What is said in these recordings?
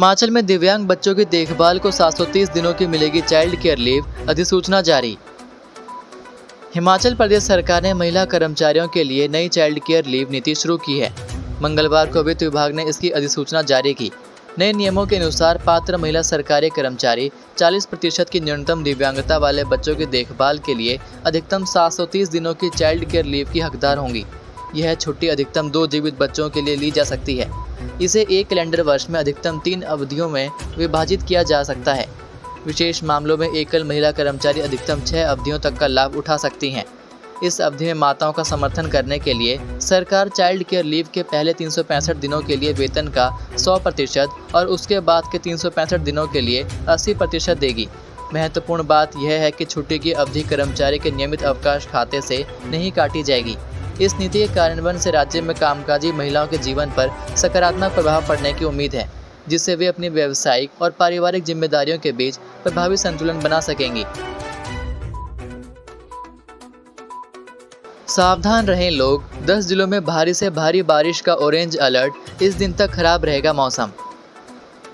हिमाचल में दिव्यांग बच्चों की देखभाल को 730 दिनों की मिलेगी चाइल्ड केयर लीव, अधिसूचना जारी। हिमाचल प्रदेश सरकार ने महिला कर्मचारियों के लिए नई चाइल्ड केयर लीव नीति शुरू की है। मंगलवार को वित्त विभाग ने इसकी अधिसूचना जारी की। नए नियमों के अनुसार पात्र महिला सरकारी कर्मचारी 40% की न्यूनतम दिव्यांगता वाले बच्चों की देखभाल के लिए अधिकतम 730 दिनों की चाइल्ड केयर लीव की हकदार होंगी। यह छुट्टी अधिकतम 2 जीवित बच्चों के लिए ली जा सकती है। इसे एक कैलेंडर वर्ष में अधिकतम 3 अवधियों में विभाजित किया जा सकता है। विशेष मामलों में एकल महिला कर्मचारी अधिकतम 6 अवधियों तक का लाभ उठा सकती हैं। इस अवधि में माताओं का समर्थन करने के लिए सरकार चाइल्ड केयर लीव के पहले 365 दिनों के लिए वेतन का 100% और उसके बाद के 365 दिनों के लिए 80% देगी। महत्वपूर्ण बात यह है कि छुट्टी की अवधि कर्मचारी के नियमित अवकाश खाते से नहीं काटी जाएगी। इस नीति के कार्यान्वयन से राज्य में कामकाजी महिलाओं के जीवन पर सकारात्मक प्रभाव पड़ने की उम्मीद है, जिससे वे अपनी व्यावसायिक और पारिवारिक जिम्मेदारियों के बीच प्रभावी संतुलन बना सकेंगी। सावधान रहें लोग, 10 जिलों में भारी से भारी बारिश का ऑरेंज अलर्ट। इस दिन तक खराब रहेगा मौसम।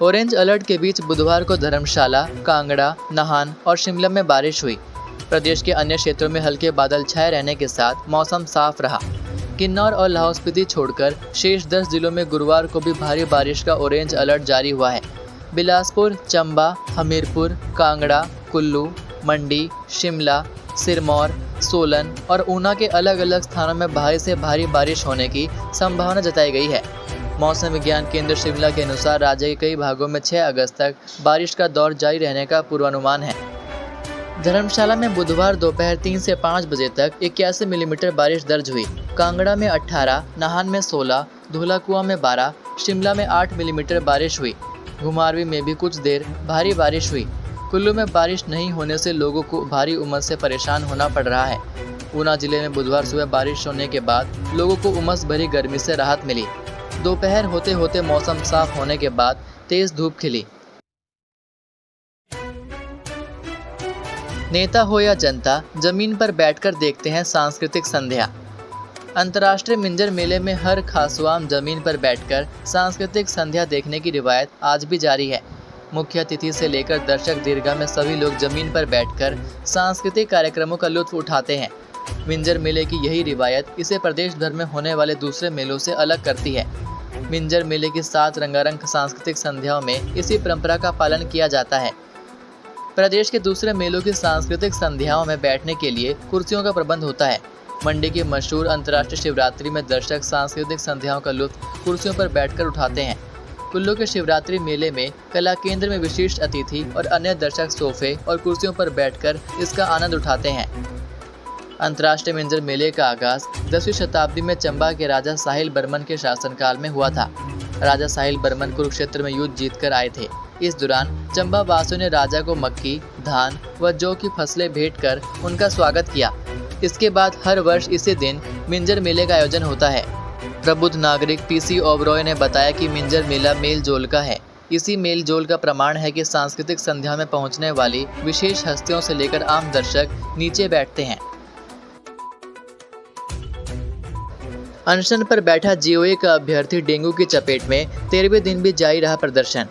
ऑरेंज अलर्ट के बीच बुधवार को धर्मशाला, कांगड़ा, नाहन और शिमला में बारिश हुई। प्रदेश के अन्य क्षेत्रों में हल्के बादल छाए रहने के साथ मौसम साफ रहा। किन्नौर और लाहौल स्पीति छोड़कर शेष 10 जिलों में गुरुवार को भी भारी बारिश का ऑरेंज अलर्ट जारी हुआ है। बिलासपुर, चंबा, हमीरपुर, कांगड़ा, कुल्लू, मंडी, शिमला, सिरमौर, सोलन और ऊना के अलग अलग स्थानों में भारी से भारी बारिश होने की संभावना जताई गई है। मौसम विज्ञान केंद्र शिमला के अनुसार राज्य के कई भागों में 6 अगस्त तक बारिश का दौर जारी रहने का पूर्वानुमान है। धर्मशाला में बुधवार दोपहर 3 से 5 बजे तक 81 मिलीमीटर बारिश दर्ज हुई। कांगड़ा में 18, नाहन में 16, धौलाकुआं में 12, शिमला में 8 मिलीमीटर बारिश हुई। घुमारवीं में भी कुछ देर भारी बारिश हुई। कुल्लू में बारिश नहीं होने से लोगों को भारी उमस से परेशान होना पड़ रहा है। ऊना जिले में बुधवार सुबह बारिश होने के बाद लोगों को उमस भरी गर्मी से राहत मिली। दोपहर होते होते मौसम साफ होने के बाद तेज धूप खिली। नेता हो या जनता, जमीन पर बैठकर देखते हैं सांस्कृतिक संध्या। अंतर्राष्ट्रीय मिंजर मेले में हर खासवाम जमीन पर बैठकर सांस्कृतिक संध्या देखने की रिवायत आज भी जारी है। मुख्य अतिथि से लेकर दर्शक दीर्घा में सभी लोग जमीन पर बैठकर सांस्कृतिक कार्यक्रमों का लुत्फ उठाते हैं। मिंजर मेले की यही रिवायत इसे प्रदेश भर में होने वाले दूसरे मेलों से अलग करती है। मिंजर मेले की 7 रंगारंग सांस्कृतिक संध्याओं में इसी परंपरा का पालन किया जाता है। प्रदेश के दूसरे मेलों की सांस्कृतिक संध्याओं में बैठने के लिए कुर्सियों का प्रबंध होता है। मंडी की मशहूर अंतर्राष्ट्रीय शिवरात्रि में दर्शक सांस्कृतिक संध्याओं का लुत्फ कुर्सियों पर बैठकर उठाते हैं। कुल्लू के शिवरात्रि मेले में कला केंद्र में विशिष्ट अतिथि और अन्य दर्शक सोफे और कुर्सियों पर बैठकर इसका आनंद उठाते हैं। अंतर्राष्ट्रीय मिंजर मेले का आगाज 10वीं शताब्दी में चंबा के राजा साहिल बर्मन के शासनकाल में हुआ था। राजा साहिल बर्मन कुरुक्षेत्र में युद्ध जीतकर आए थे। इस दौरान चंबा वासियों ने राजा को मक्की, धान व जौ की फसलें भेंट कर उनका स्वागत किया। इसके बाद हर वर्ष इसी दिन मिंजर मेले का आयोजन होता है। प्रबुद्ध नागरिक पीसी ओबरॉय ने बताया कि मिंजर मेला मेल जोल का है। इसी मेल जोल का प्रमाण है कि सांस्कृतिक संध्या में पहुंचने वाली विशेष हस्तियों से लेकर आम दर्शक नीचे बैठते हैं। अनशन पर बैठा जीओए का अभ्यर्थी डेंगू की चपेट में, 13वें दिन भी जारी रहा प्रदर्शन।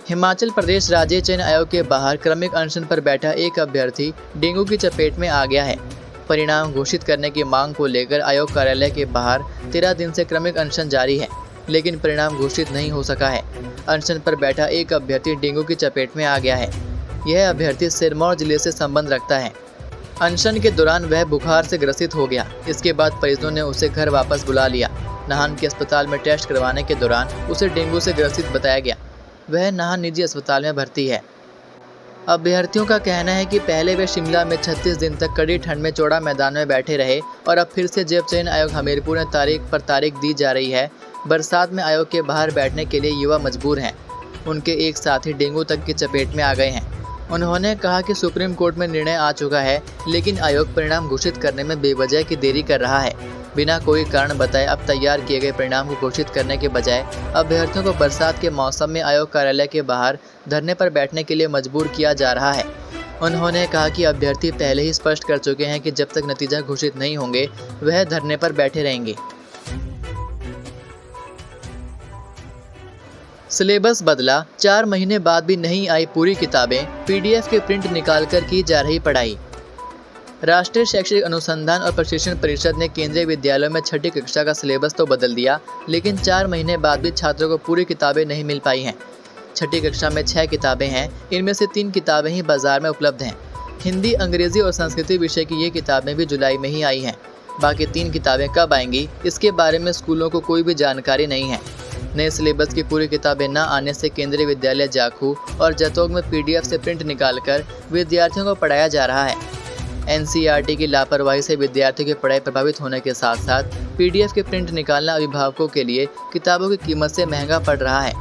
हिमाचल प्रदेश राज्य चयन आयोग के बाहर क्रमिक अनशन पर बैठा एक अभ्यर्थी डेंगू की चपेट में आ गया है। परिणाम घोषित करने की मांग को लेकर आयोग कार्यालय के बाहर 13 दिन से क्रमिक अनशन जारी है, लेकिन परिणाम घोषित नहीं हो सका है। अनशन पर बैठा एक अभ्यर्थी डेंगू की चपेट में आ गया है। यह अभ्यर्थी सिरमौर जिले से संबंध रखता है। अनशन के दौरान वह बुखार से ग्रसित हो गया। इसके बाद परिजनों ने उसे घर वापस बुला लिया। नाहन के अस्पताल में टेस्ट करवाने के दौरान उसे डेंगू से ग्रसित बताया गया। वह नाहन निजी अस्पताल में भर्ती है। अभ्यर्थियों का कहना है कि पहले वे शिमला में 36 दिन तक कड़ी ठंड में चौड़ा मैदान में बैठे रहे और अब फिर से जब चयन आयोग हमीरपुर ने तारीख पर तारीख दी जा रही है, बरसात में आयोग के बाहर बैठने के लिए युवा मजबूर हैं। उनके एक साथी डेंगू तक की चपेट में आ गए हैं। उन्होंने कहा कि सुप्रीम कोर्ट में निर्णय आ चुका है, लेकिन आयोग परिणाम घोषित करने में बेवजह की देरी कर रहा है। बिना कोई कारण बताए अब तैयार किए गए परिणाम को घोषित करने के बजाय अभ्यर्थियों को बरसात के मौसम में आयोग कार्यालय के बाहर धरने पर बैठने के लिए मजबूर किया जा रहा है। उन्होंने कहा कि अभ्यर्थी पहले ही स्पष्ट कर चुके हैं कि जब तक नतीजा घोषित नहीं होंगे वह धरने पर बैठे रहेंगे। सिलेबस बदला, 4 महीने बाद भी नहीं आई पूरी किताबें, पीडीएफ के प्रिंट निकालकर की जा रही पढ़ाई। राष्ट्रीय शैक्षिक अनुसंधान और प्रशिक्षण परिषद ने केंद्रीय विद्यालयों में छठी कक्षा का सिलेबस तो बदल दिया, लेकिन 4 महीने बाद भी छात्रों को पूरी किताबें नहीं मिल पाई हैं। छठी कक्षा में 6 किताबें हैं, इनमें से 3 किताबें ही बाजार में उपलब्ध हैं। हिंदी, अंग्रेजी और संस्कृति विषय की ये किताबें भी जुलाई में ही आई हैं। बाकी 3 किताबें कब आएंगी, इसके बारे में स्कूलों को कोई भी जानकारी नहीं है। नए सिलेबस की पूरी किताबें न आने से केंद्रीय विद्यालय जाखू और जतोग में पीडीएफ से प्रिंट निकालकर विद्यार्थियों को पढ़ाया जा रहा है। एनसीईआरटी की लापरवाही से विद्यार्थियों की पढ़ाई प्रभावित होने के साथ साथ पीडीएफ के प्रिंट निकालना अभिभावकों के लिए किताबों की कीमत से महंगा पड़ रहा है।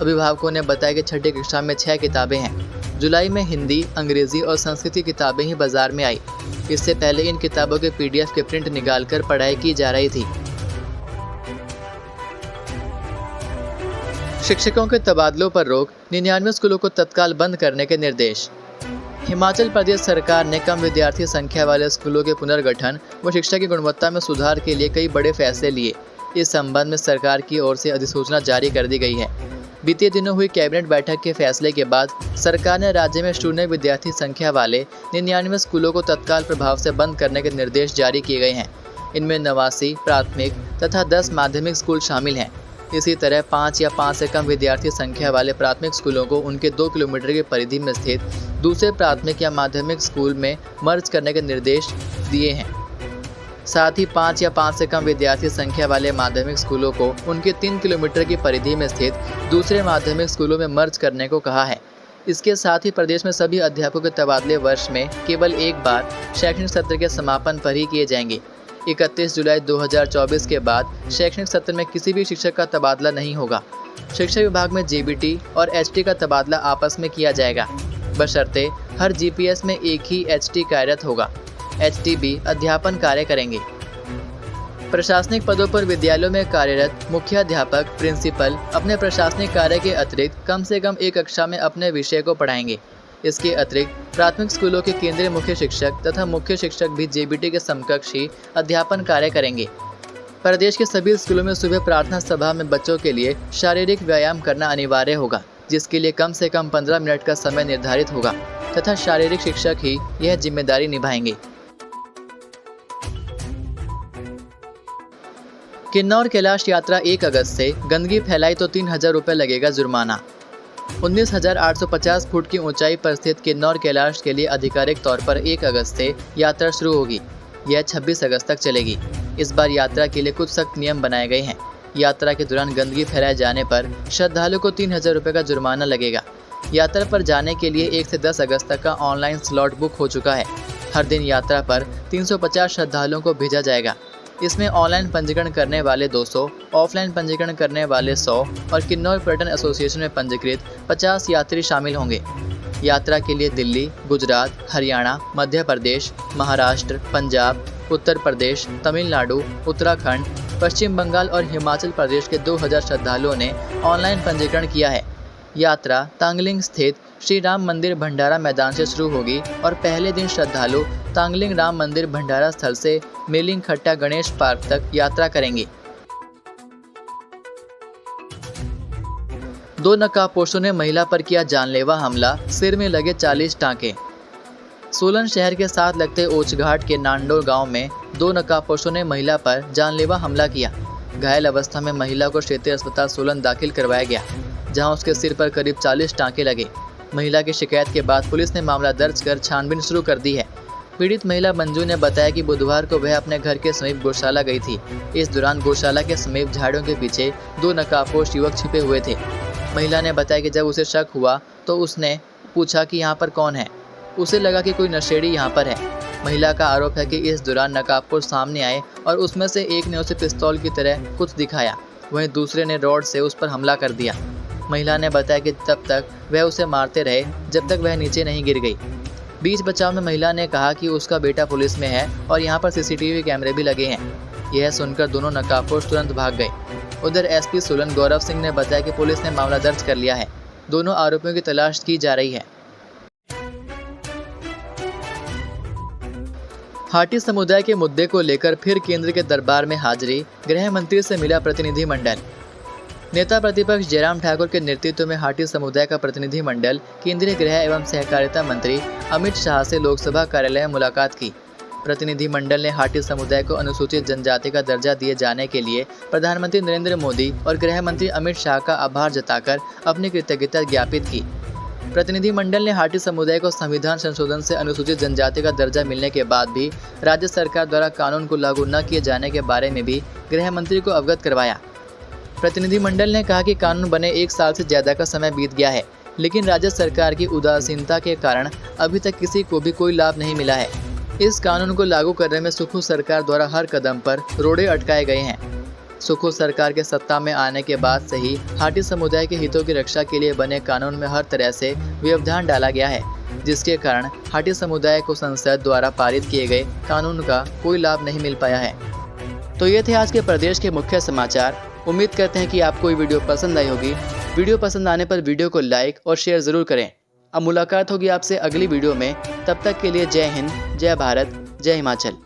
अभिभावकों ने बताया कि छठी कक्षा में 6 किताबें हैं। जुलाई में हिंदी, अंग्रेजी और संस्कृत किताबें ही बाजार में आई। इससे पहले इन किताबों के पीडीएफ के प्रिंट निकालकर पढ़ाई की जा रही थी। शिक्षकों के तबादलों पर रोक, 99 स्कूलों को तत्काल बंद करने के निर्देश। हिमाचल प्रदेश सरकार ने कम विद्यार्थी संख्या वाले स्कूलों के पुनर्गठन व शिक्षा की गुणवत्ता में सुधार के लिए कई बड़े फैसले लिए। इस संबंध में सरकार की ओर से अधिसूचना जारी कर दी गई है। बीते दिनों हुई कैबिनेट बैठक के फैसले के बाद सरकार ने राज्य में शून्य विद्यार्थी संख्या वाले 99 स्कूलों को तत्काल प्रभाव से बंद करने के निर्देश जारी किए गए हैं। इनमें 89 प्राथमिक तथा 10 माध्यमिक स्कूल शामिल हैं। इसी तरह 5 या 5 से कम विद्यार्थी संख्या वाले प्राथमिक स्कूलों को उनके 2 किलोमीटर की परिधि में स्थित दूसरे प्राथमिक या माध्यमिक स्कूल में मर्ज करने के निर्देश दिए हैं। साथ ही 5 या 5 से कम विद्यार्थी संख्या वाले माध्यमिक स्कूलों को उनके 3 किलोमीटर की परिधि में स्थित दूसरे माध्यमिक स्कूलों में मर्ज करने को कहा है। इसके साथ ही प्रदेश में सभी अध्यापकों के तबादले वर्ष में केवल एक बार शैक्षणिक सत्र के समापन पर ही किए जाएंगे। 31 जुलाई 2024 के बाद शैक्षणिक सत्र में किसी भी शिक्षक का तबादला नहीं होगा। शिक्षा विभाग में जेबीटी और एचटी का तबादला आपस में किया जाएगा, बशर्ते हर जीपीएस में एक ही एचटी कार्यरत होगा। एचटी भी अध्यापन कार्य करेंगे। प्रशासनिक पदों पर विद्यालयों में कार्यरत मुख्याध्यापक, प्रिंसिपल अपने प्रशासनिक कार्य के अतिरिक्त कम से कम एक कक्षा में अपने विषय को पढ़ाएंगे। इसके अतिरिक्त प्राथमिक स्कूलों के केंद्रीय मुख्य शिक्षक तथा मुख्य शिक्षक भी जेबीटी के समकक्ष ही अध्यापन कार्य करेंगे। प्रदेश के सभी स्कूलों में सुबह प्रार्थना सभा में बच्चों के लिए शारीरिक व्यायाम करना अनिवार्य होगा, जिसके लिए कम से कम 15 मिनट का समय निर्धारित होगा तथा शारीरिक शिक्षक ही यह जिम्मेदारी निभाएंगे। किन्नौर कैलाश यात्रा 1 अगस्त से, गंदगी फैलाई तो 3000 रुपये लगेगा जुर्माना। 19,850 फुट की ऊंचाई पर स्थित किन्नौर कैलाश के लिए आधिकारिक तौर पर 1 अगस्त से यात्रा शुरू होगी। यह 26 अगस्त तक चलेगी। इस बार यात्रा के लिए कुछ सख्त नियम बनाए गए हैं। यात्रा के दौरान गंदगी फैलाए जाने पर श्रद्धालु को 3000 रुपये का जुर्माना लगेगा। यात्रा पर जाने के लिए 1 से 10 अगस्त तक का ऑनलाइन स्लॉट बुक हो चुका है। हर दिन यात्रा पर 350 श्रद्धालुओं को भेजा जाएगा। इसमें ऑनलाइन पंजीकरण करने वाले 200, ऑफलाइन पंजीकरण करने वाले 100 और किन्नौर पर्यटन एसोसिएशन में पंजीकृत 50 यात्री शामिल होंगे। यात्रा के लिए दिल्ली, गुजरात, हरियाणा, मध्य प्रदेश, महाराष्ट्र, पंजाब, उत्तर प्रदेश, तमिलनाडु, उत्तराखंड, पश्चिम बंगाल और हिमाचल प्रदेश के 2000 श्रद्धालुओं ने ऑनलाइन पंजीकरण किया है। यात्रा तांगलिंग स्थित श्री राम मंदिर भंडारा मैदान से शुरू होगी और पहले दिन श्रद्धालु तांगलिंग राम मंदिर भंडारा स्थल से मेलिंग खट्टा गणेश पार्क तक यात्रा करेंगे। 2 नकाबपोशों ने महिला पर किया जानलेवा हमला, सिर में लगे 40 टांके। सोलन शहर के साथ लगते ओछघाट के नांडोर गांव में 2 नकाबपोशों ने महिला पर जानलेवा हमला किया। घायल अवस्था में महिला को क्षेत्रीय अस्पताल सोलन दाखिल करवाया गया, जहां उसके सिर पर करीब 40 टांके लगे। महिला की शिकायत के बाद पुलिस ने मामला दर्ज कर छानबीन शुरू कर दी है। पीड़ित महिला मंजू ने बताया कि बुधवार को वह अपने घर के समीप गौशाला गई थी। इस दौरान गौशाला के समीप झाड़ियों के पीछे 2 नकाबपोश युवक छिपे हुए थे। महिला ने बताया कि जब उसे शक हुआ तो उसने पूछा कि यहाँ पर कौन है। उसे लगा कि कोई नशेड़ी यहाँ पर है। महिला का आरोप है कि इस दौरान नकाबपोश सामने आए और उसमें से एक ने उसे पिस्तौल की तरह कुछ दिखाया, वहीं दूसरे ने रॉड से उस पर हमला कर दिया। महिला ने बताया कि तब तक वह उसे मारते रहे जब तक वह नीचे नहीं गिर गई। बीच बचाव में महिला ने कहा कि उसका बेटा पुलिस में है और यहाँ पर सीसीटीवी कैमरे भी लगे हैं। यह सुनकर दोनों नकाबपोश तुरंत भाग गए। उधर एसपी सोलन गौरव सिंह ने बताया कि पुलिस ने मामला दर्ज कर लिया है। दोनों आरोपियों की तलाश की जा रही है। हाटी समुदाय के मुद्दे को लेकर फिर केंद्र के दरबार में हाजिरी, गृह मंत्री से मिला प्रतिनिधिमंडल। नेता प्रतिपक्ष जयराम ठाकुर के नेतृत्व में हाटी समुदाय का प्रतिनिधि मंडल केंद्रीय गृह एवं सहकारिता मंत्री अमित शाह से लोकसभा कार्यालय में मुलाकात की। प्रतिनिधि मंडल ने हाटी समुदाय को अनुसूचित जनजाति का दर्जा दिए जाने के लिए प्रधानमंत्री नरेंद्र मोदी और गृह मंत्री अमित शाह का आभार जताकर अपनी कृतज्ञता ज्ञापित की। प्रतिनिधि मंडल ने हाटी समुदाय को संविधान संशोधन से अनुसूचित जनजाति का दर्जा मिलने के बाद भी राज्य सरकार द्वारा कानून को लागू न किए जाने के बारे में भी गृह मंत्री को अवगत करवाया। प्रतिनिधि मंडल ने कहा कि कानून बने 1 साल से ज़्यादा का समय बीत गया है, लेकिन राज्य सरकार की उदासीनता के कारण अभी तक किसी को भी कोई लाभ नहीं मिला है। इस कानून को लागू करने में सुखू सरकार द्वारा हर कदम पर रोड़े अटकाए गए हैं। सुखू सरकार के सत्ता में आने के बाद से ही हाटी समुदाय के हितों की रक्षा के लिए बने कानून में हर तरह से व्यवधान डाला गया है, जिसके कारण हाटी समुदाय को संसद द्वारा पारित किए गए कानून का कोई लाभ नहीं मिल पाया है। तो ये थे आज के प्रदेश के मुख्य समाचार। उम्मीद करते हैं कि आपको ये वीडियो पसंद आई होगी। वीडियो पसंद आने पर वीडियो को लाइक और शेयर ज़रूर करें। अब मुलाकात होगी आपसे अगली वीडियो में। तब तक के लिए जय हिंद, जय भारत, जय हिमाचल।